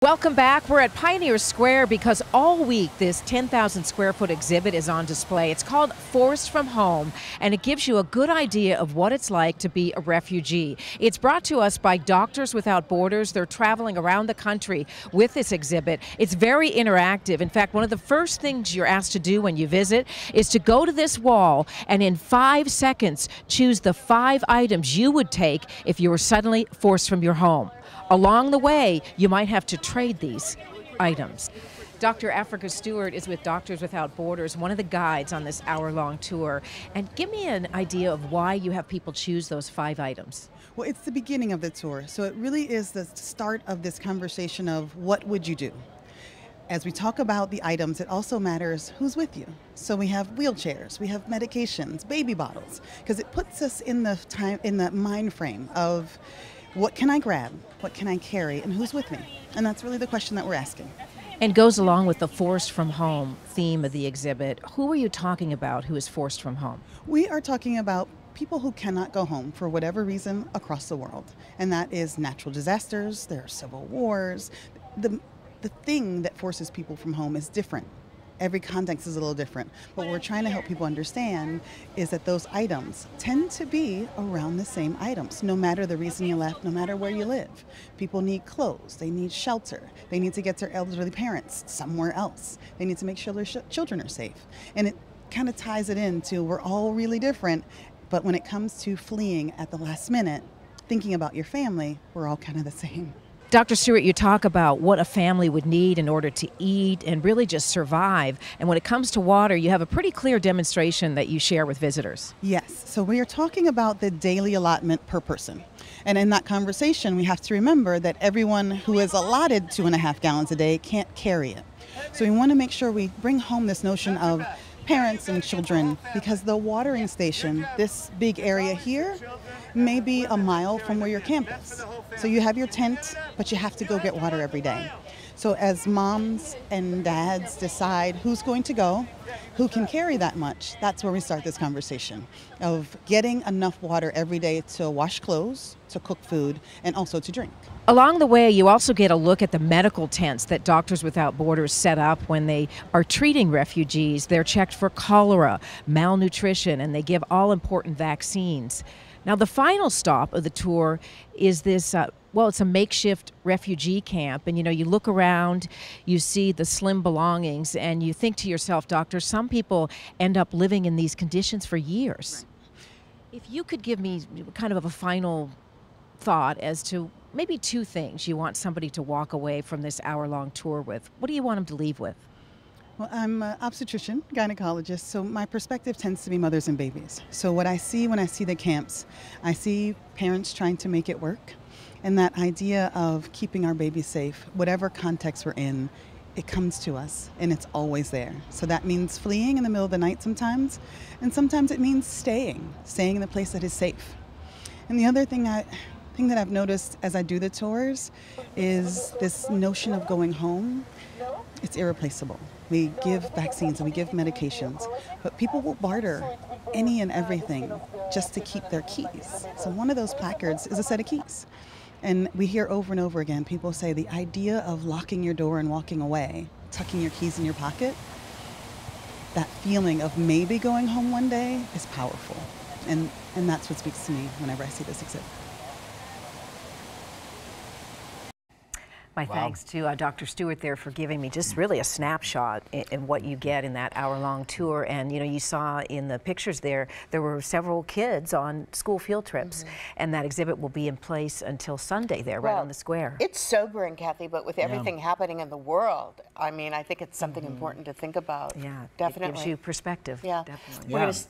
Welcome back. We're at Pioneer Square because all week this 10,000 square foot exhibit is on display. It's called Forced from Home, and it gives you a good idea of what it's like to be a refugee. It's brought to us by Doctors Without Borders. They're traveling around the country with this exhibit. It's very interactive. In fact, one of the first things you're asked to do when you visit is to go to this wall and in 5 seconds choose the 5 items you would take if you were suddenly forced from your home. Along the way, you might have to trade these items. Dr. Africa Stewart is with Doctors Without Borders, one of the guides on this hour-long tour. And give me an idea of why you have people choose those 5 items. Well, it's the beginning of the tour, so it really is the start of this conversation of what would you do? As we talk about the items, it also matters who's with you. So we have wheelchairs, we have medications, baby bottles, because it puts us in the mind frame of what can I grab, what can I carry, and who's with me? And that's really the question that we're asking. And goes along with the forced from home theme of the exhibit. Who are you talking about who is forced from home? We are talking about people who cannot go home for whatever reason across the world. And that is natural disasters, there are civil wars. The thing that forces people from home is different. Every context is a little different. But what we're trying to help people understand is that those items tend to be around the same items, no matter the reason you left, no matter where you live. People need clothes, they need shelter, they need to get their elderly parents somewhere else. They need to make sure their children are safe. And it kind of ties it into we're all really different, but when it comes to fleeing at the last minute, thinking about your family, we're all kind of the same. Dr. Stewart, you talk about what a family would need in order to eat and really just survive. And when it comes to water, you have a pretty clear demonstration that you share with visitors. Yes, so we are talking about the daily allotment per person. And in that conversation, we have to remember that everyone who is allotted 2.5 gallons a day can't carry it. So we want to make sure we bring home this notion of parents and children, because the watering station, this big area here, may be a mile from where your camp is. So you have your tent, but you have to go get water every day. So as moms and dads decide who's going to go, who can carry that much, that's where we start this conversation of getting enough water every day to wash clothes, to cook food, and also to drink. Along the way, you also get a look at the medical tents that Doctors Without Borders set up when they are treating refugees. They're checked for cholera, malnutrition, and they give all important vaccines. Now, the final stop of the tour is this, it's a makeshift refugee camp. And, you look around, you see the slim belongings, and you think to yourself, Doctor, some people end up living in these conditions for years. If you could give me kind of a final thought as to maybe 2 things you want somebody to walk away from this hour-long tour with, what do you want them to leave with? Well, I'm an obstetrician, gynecologist, so my perspective tends to be mothers and babies. So what I see when I see the camps, I see parents trying to make it work, and that idea of keeping our babies safe, whatever context we're in, it comes to us, and it's always there. So that means fleeing in the middle of the night sometimes, and sometimes it means staying in a place that is safe. And the other thing that I've noticed as I do the tours is this notion of going home. It's irreplaceable. We give vaccines and we give medications, but people will barter any and everything just to keep their keys. So one of those placards is a set of keys. And we hear over and over again, people say the idea of locking your door and walking away, tucking your keys in your pocket, that feeling of maybe going home one day is powerful. And that's what speaks to me whenever I see this exhibit. My thanks to Dr. Stewart there for giving me just really a snapshot in what you get in that hour-long tour. And, you saw in the pictures there were several kids on school field trips. And that exhibit will be in place until Sunday there, right on the square. It's sobering, Kathy, but with everything happening in the world, I mean, I think it's something important to think about. Yeah, definitely. It gives you perspective. Yeah. Definitely. We're going to